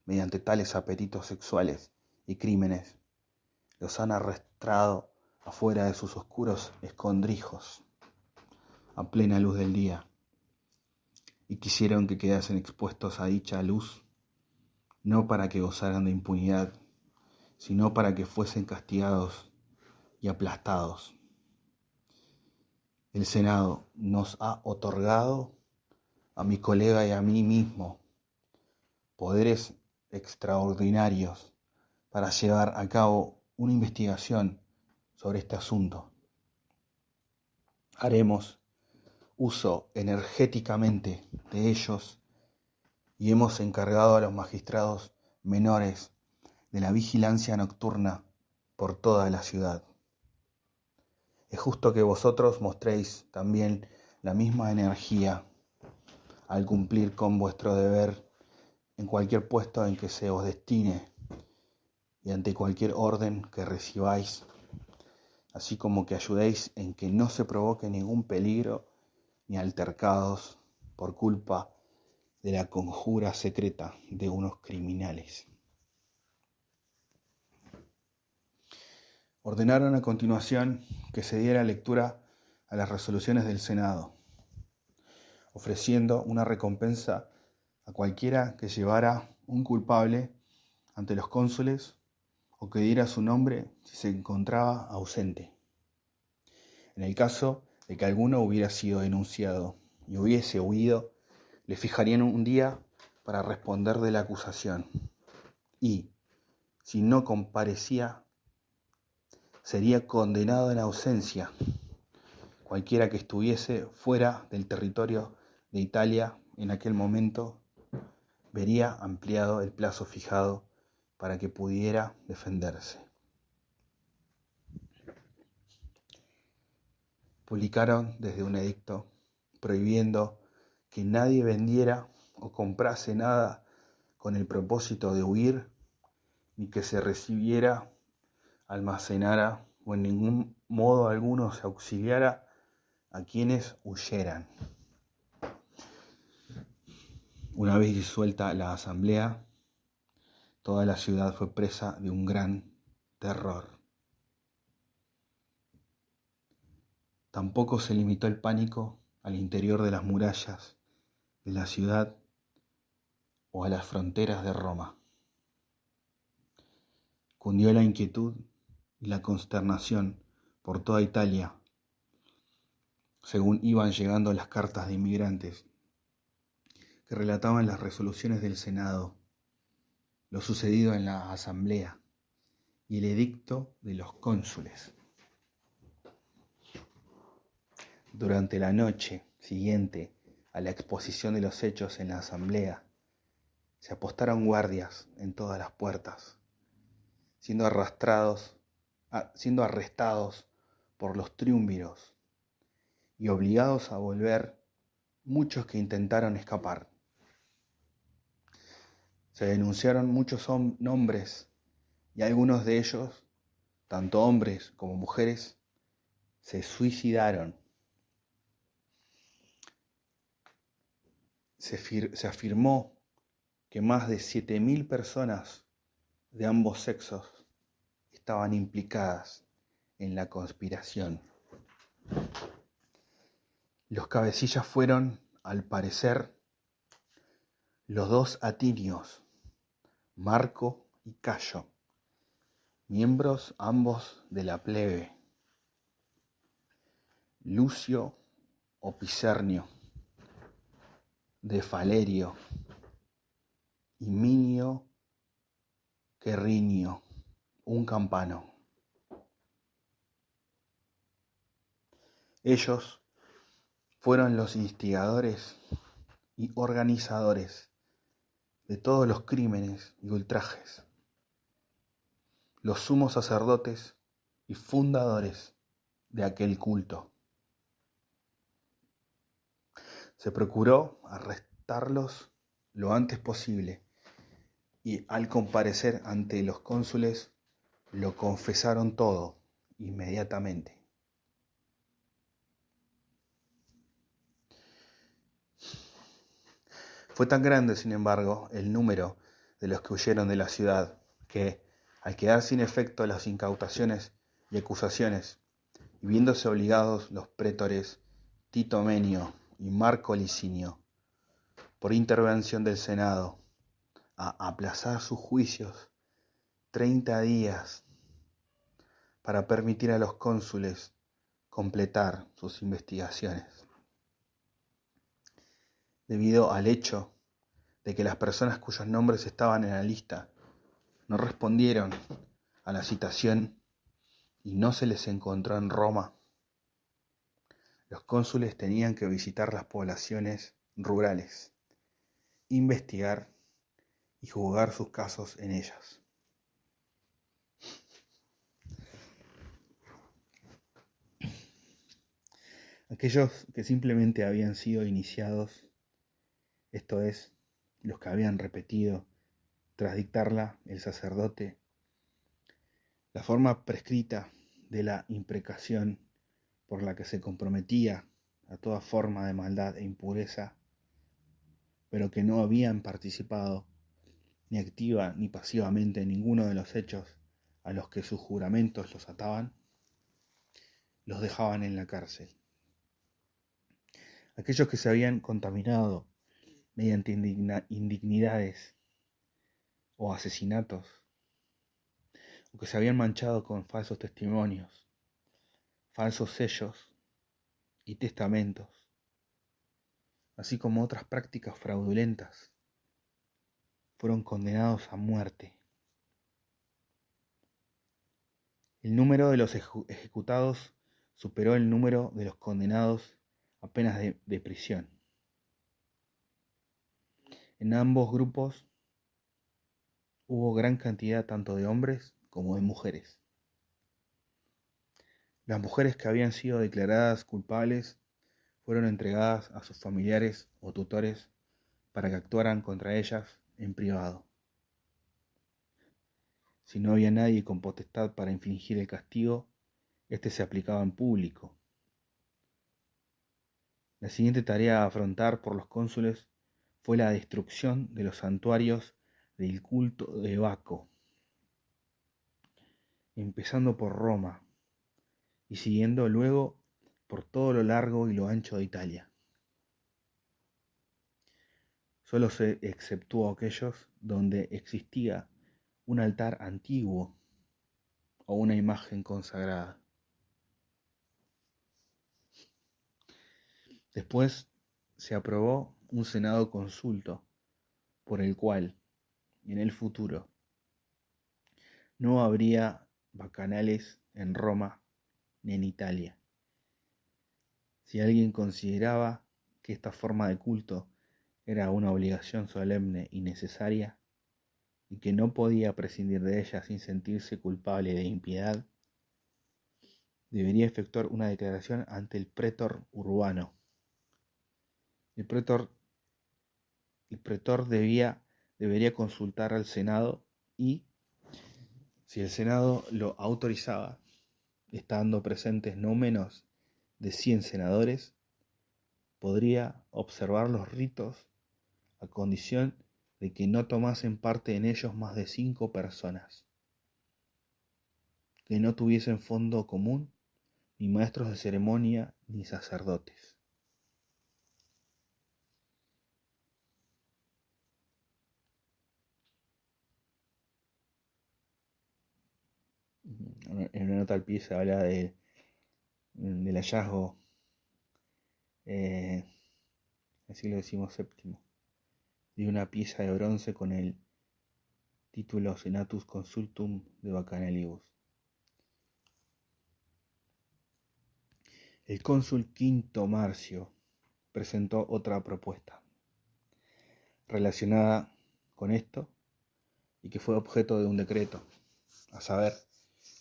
mediante tales apetitos sexuales y crímenes. Los han arrastrado afuera de sus oscuros escondrijos a plena luz del día y quisieron que quedasen expuestos a dicha luz, no para que gozaran de impunidad, sino para que fuesen castigados y aplastados. El Senado nos ha otorgado a mi colega y a mí mismo poderes extraordinarios para llevar a cabo una investigación sobre este asunto. Haremos uso energéticamente de ellos y hemos encargado a los magistrados menores de la vigilancia nocturna por toda la ciudad. Es justo que vosotros mostréis también la misma energía al cumplir con vuestro deber en cualquier puesto en que se os destine y ante cualquier orden que recibáis, así como que ayudéis en que no se provoque ningún peligro ni altercados por culpa de la conjura secreta de unos criminales. Ordenaron a continuación que se diera lectura a las resoluciones del Senado, ofreciendo una recompensa a cualquiera que llevara un culpable ante los cónsules o que diera su nombre si se encontraba ausente. En el caso de que alguno hubiera sido denunciado y hubiese huido, le fijarían un día para responder de la acusación y, si no comparecía, sería condenado en ausencia, cualquiera que estuviese fuera del territorio de Italia en aquel momento vería ampliado el plazo fijado para que pudiera defenderse. Publicaron desde un edicto prohibiendo que nadie vendiera o comprase nada con el propósito de huir, ni que se recibiera, almacenara o en ningún modo alguno se auxiliara a quienes huyeran. Una vez disuelta la asamblea, toda la ciudad fue presa de un gran terror. Tampoco se limitó el pánico al interior de las murallas de la ciudad o a las fronteras de Roma. Cundió la inquietud y la consternación por toda Italia, según iban llegando las cartas de inmigrantes que relataban las resoluciones del Senado, lo sucedido en la asamblea y el edicto de los cónsules. Durante la noche siguiente a la exposición de los hechos en la asamblea, se apostaron guardias en todas las puertas, siendo arrestados por los triunviros y obligados a volver muchos que intentaron escapar. Se denunciaron muchos nombres y algunos de ellos, tanto hombres como mujeres, se suicidaron. Se afirmó que más de 7.000 personas de ambos sexos estaban implicadas en la conspiración. Los cabecillas fueron, al parecer, los dos atinios, Marco y Cayo, miembros ambos de la plebe, Lucio o Pisernio, de Falerio, y Minio Querrinio, un campano. Ellos fueron los instigadores y organizadores de todos los crímenes y ultrajes, los sumos sacerdotes y fundadores de aquel culto. Se procuró arrestarlos lo antes posible y al comparecer ante los cónsules lo confesaron todo inmediatamente. Fue tan grande, sin embargo, el número de los que huyeron de la ciudad que, al quedar sin efecto las incautaciones y acusaciones, y viéndose obligados los prétores Tito Menio y Marco Licinio, por intervención del Senado, a aplazar sus juicios 30 días para permitir a los cónsules completar sus investigaciones. Debido al hecho de que las personas cuyos nombres estaban en la lista no respondieron a la citación y no se les encontró en Roma, los cónsules tenían que visitar las poblaciones rurales, investigar y juzgar sus casos en ellas. Aquellos que simplemente habían sido iniciados, esto es, los que habían repetido, tras dictarla el sacerdote, la forma prescrita de la imprecación por la que se comprometía a toda forma de maldad e impureza, pero que no habían participado ni activa ni pasivamente en ninguno de los hechos a los que sus juramentos los ataban, los dejaban en la cárcel. Aquellos que se habían contaminado mediante indignidades o asesinatos, o que se habían manchado con falsos testimonios, falsos sellos y testamentos, así como otras prácticas fraudulentas, fueron condenados a muerte. El número de los ejecutados superó el número de los condenados a penas de prisión. En ambos grupos hubo gran cantidad tanto de hombres como de mujeres. Las mujeres que habían sido declaradas culpables fueron entregadas a sus familiares o tutores para que actuaran contra ellas en privado. Si no había nadie con potestad para infligir el castigo, este se aplicaba en público. La siguiente tarea a afrontar por los cónsules fue la destrucción de los santuarios del culto de Baco, empezando por Roma y siguiendo luego por todo lo largo y lo ancho de Italia. Solo se exceptuó aquellos donde existía un altar antiguo o una imagen consagrada. Después se aprobó un senado consulto por el cual, en el futuro, no habría bacanales en Roma ni en Italia. Si alguien consideraba que esta forma de culto era una obligación solemne y necesaria, y que no podía prescindir de ella sin sentirse culpable de impiedad, debería efectuar una declaración ante el pretor urbano. El pretor debería consultar al Senado y, si el Senado lo autorizaba, estando presentes no menos de 100 senadores, podría observar los ritos a condición de que no tomasen parte en ellos más de 5 personas, que no tuviesen fondo común, ni maestros de ceremonia, ni sacerdotes. En una nota al pie se habla del hallazgo del siglo XVII de una pieza de bronce con el título Senatus Consultum de Bacchanalibus. El cónsul Quinto Marcio presentó otra propuesta relacionada con esto y que fue objeto de un decreto, a saber,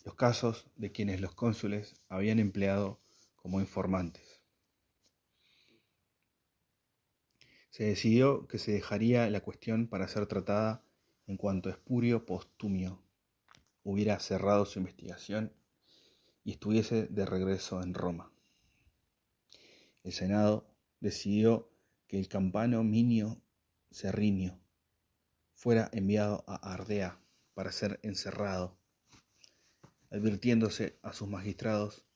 los casos de quienes los cónsules habían empleado como informantes. Se decidió que se dejaría la cuestión para ser tratada en cuanto Espurio Postumio hubiera cerrado su investigación y estuviese de regreso en Roma. El Senado decidió que el campano Minio Serrinio fuera enviado a Ardea para ser encerrado, advirtiéndose a sus magistrados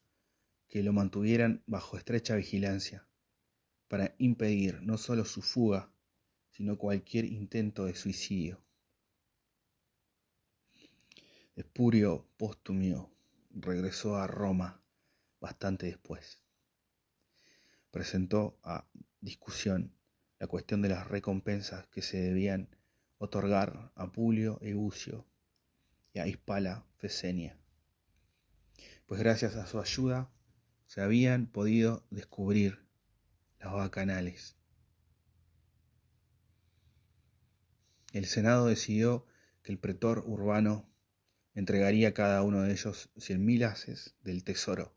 que lo mantuvieran bajo estrecha vigilancia para impedir no solo su fuga, sino cualquier intento de suicidio. Espurio Postumio regresó a Roma bastante después. Presentó a discusión la cuestión de las recompensas que se debían otorgar a Publio Ebucio y a Hispala Fesenia, pues gracias a su ayuda se habían podido descubrir las bacanales. El Senado decidió que el pretor urbano entregaría a cada uno de ellos 100.000 haces del tesoro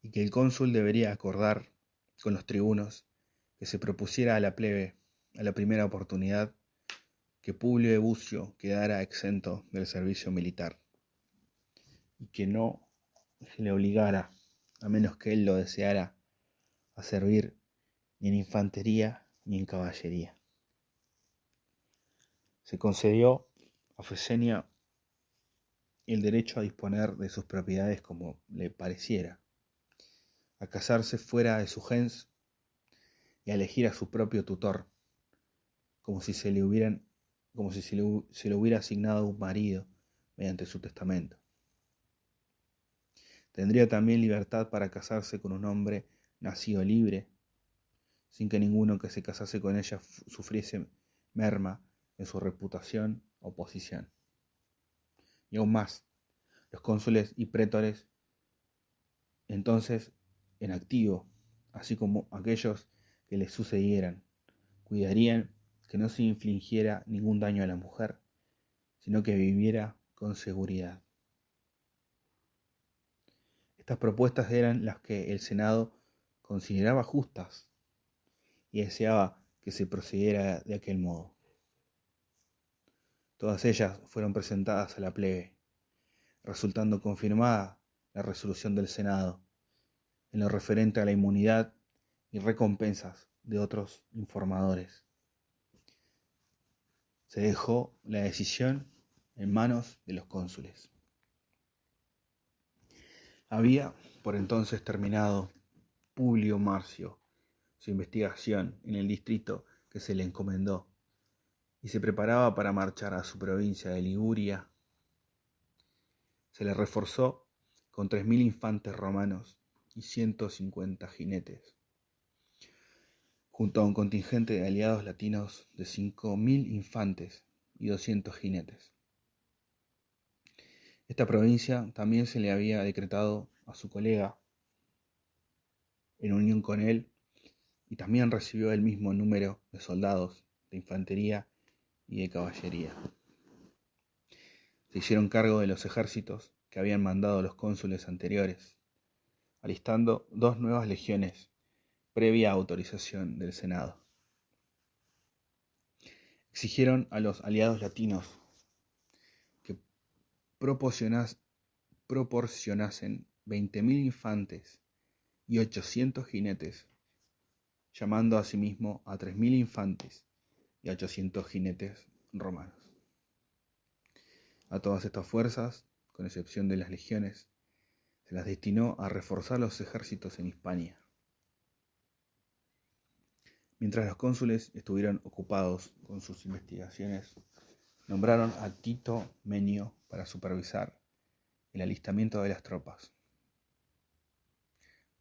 y que el cónsul debería acordar con los tribunos que se propusiera a la plebe, a la primera oportunidad, que Publio Bucio quedara exento del servicio militar, y que no se le obligara, a menos que él lo deseara, a servir ni en infantería ni en caballería. Se concedió a Fesenia el derecho a disponer de sus propiedades como le pareciera, a casarse fuera de su gens y a elegir a su propio tutor, como si se le hubiera asignado un marido mediante su testamento. Tendría también libertad para casarse con un hombre nacido libre, sin que ninguno que se casase con ella sufriese merma en su reputación o posición. Y aún más, los cónsules y prétores, entonces en activo, así como aquellos que les sucedieran, cuidarían que no se infligiera ningún daño a la mujer, sino que viviera con seguridad. Estas propuestas eran las que el Senado consideraba justas y deseaba que se procediera de aquel modo. Todas ellas fueron presentadas a la plebe, resultando confirmada la resolución del Senado en lo referente a la inmunidad y recompensas de otros informadores. Se dejó la decisión en manos de los cónsules. Había por entonces terminado Publio Marcio su investigación en el distrito que se le encomendó y se preparaba para marchar a su provincia de Liguria. Se le reforzó con 3.000 infantes romanos y 150 jinetes, junto a un contingente de aliados latinos de 5.000 infantes y 200 jinetes. Esta provincia también se le había decretado a su colega en unión con él, y también recibió el mismo número de soldados, de infantería y de caballería. Se hicieron cargo de los ejércitos que habían mandado los cónsules anteriores, alistando 2 nuevas legiones previa autorización del Senado. Exigieron a los aliados latinos que proporcionasen 20.000 infantes y 800 jinetes, llamando asimismo a 3.000 infantes y 800 jinetes romanos. A todas estas fuerzas, con excepción de las legiones, se las destinó a reforzar los ejércitos en Hispania. Mientras los cónsules estuvieron ocupados con sus investigaciones, nombraron a Tito Menio para supervisar el alistamiento de las tropas.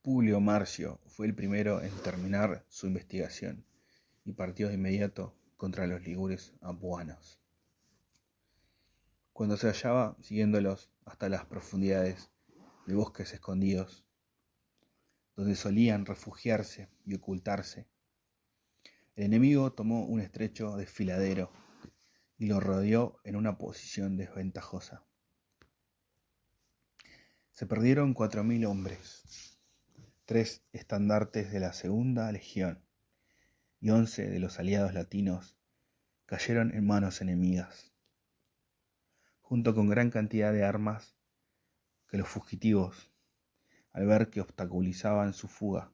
Publio Marcio fue el primero en terminar su investigación y partió de inmediato contra los ligures apuanos. Cuando se hallaba siguiéndolos hasta las profundidades de bosques escondidos, donde solían refugiarse y ocultarse, el enemigo tomó un estrecho desfiladero y lo rodeó en una posición desventajosa. Se perdieron 4.000 hombres, 3 estandartes de la segunda legión y 11 de los aliados latinos cayeron en manos enemigas, junto con gran cantidad de armas que los fugitivos, al ver que obstaculizaban su fuga,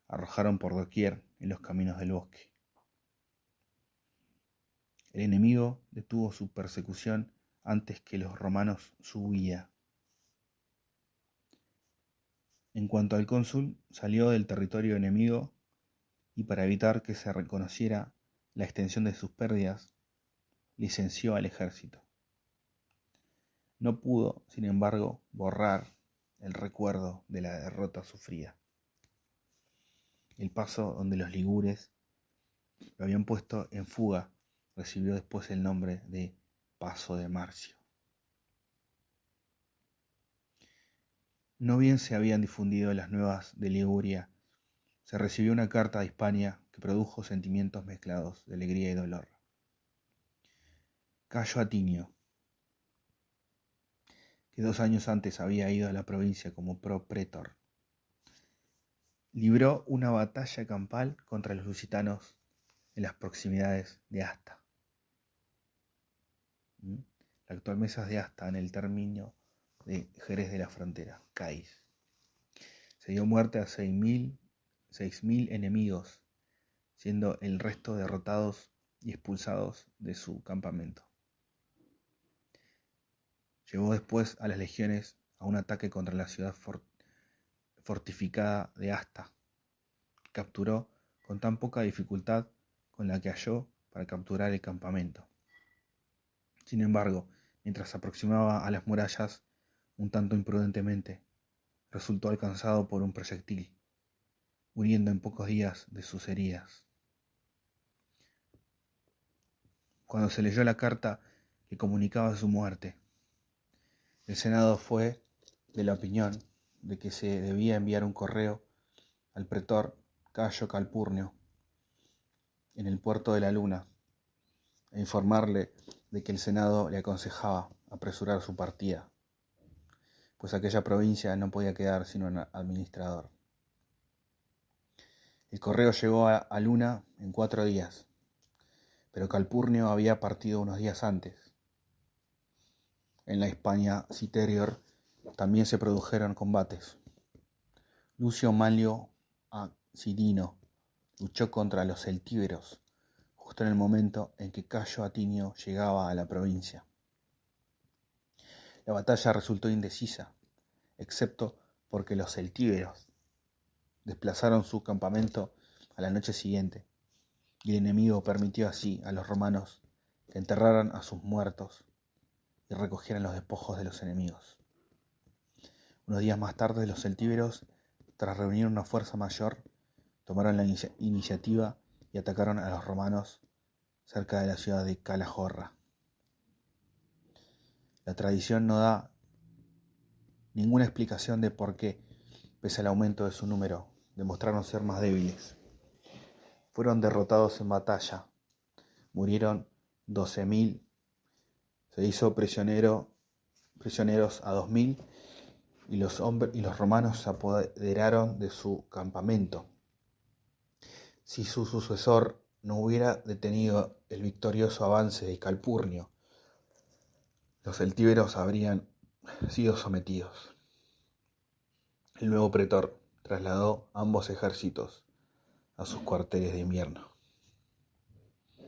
arrojaron por doquier en los caminos del bosque. El enemigo detuvo su persecución antes que los romanos su huida. En cuanto al cónsul, salió del territorio enemigo y para evitar que se reconociera la extensión de sus pérdidas, licenció al ejército. No pudo, sin embargo, borrar el recuerdo de la derrota sufrida. El paso donde los ligures lo habían puesto en fuga recibió después el nombre de Paso de Marcio. No bien se habían difundido las nuevas de Liguria, se recibió una carta de Hispania que produjo sentimientos mezclados de alegría y dolor. Cayo Atinio, que 2 años antes había ido a la provincia como propretor, libró una batalla campal contra los lusitanos en las proximidades de Asta. La actual mesa de Asta, en el término de Jerez de la Frontera, Cádiz. Se dio muerte a 6.000 enemigos, siendo el resto derrotados y expulsados de su campamento. Llevó después a las legiones a un ataque contra la ciudad fortificada de Asta, que capturó con tan poca dificultad con la que halló para capturar el campamento. Sin embargo, mientras se aproximaba a las murallas, un tanto imprudentemente, resultó alcanzado por un proyectil, muriendo en pocos días de sus heridas. Cuando se leyó la carta que comunicaba su muerte, el Senado fue de la opinión de que se debía enviar un correo al pretor Cayo Calpurnio en el puerto de la Luna e informarle de que el Senado le aconsejaba apresurar su partida, pues aquella provincia no podía quedar sin un administrador. El correo llegó a Luna en 4 días, pero Calpurnio había partido unos días antes. En la Hispania Citerior también se produjeron combates. Lucio Manlio Acidino luchó contra los celtíberos, justo en el momento en que Cayo Atinio llegaba a la provincia. La batalla resultó indecisa, excepto porque los celtíberos desplazaron su campamento a la noche siguiente, y el enemigo permitió así a los romanos que enterraran a sus muertos y recogieran los despojos de los enemigos. Unos días más tarde, los celtíberos, tras reunir una fuerza mayor, tomaron la iniciativa y atacaron a los romanos cerca de la ciudad de Calahorra. La tradición no da ninguna explicación de por qué, pese al aumento de su número, demostraron ser más débiles. Fueron derrotados en batalla, murieron 12.000, se hizo prisioneros a 2.000 y los romanos se apoderaron de su campamento. Si su sucesor no hubiera detenido el victorioso avance de Calpurnio, los celtíberos habrían sido sometidos. El nuevo pretor trasladó ambos ejércitos a sus cuarteles de invierno.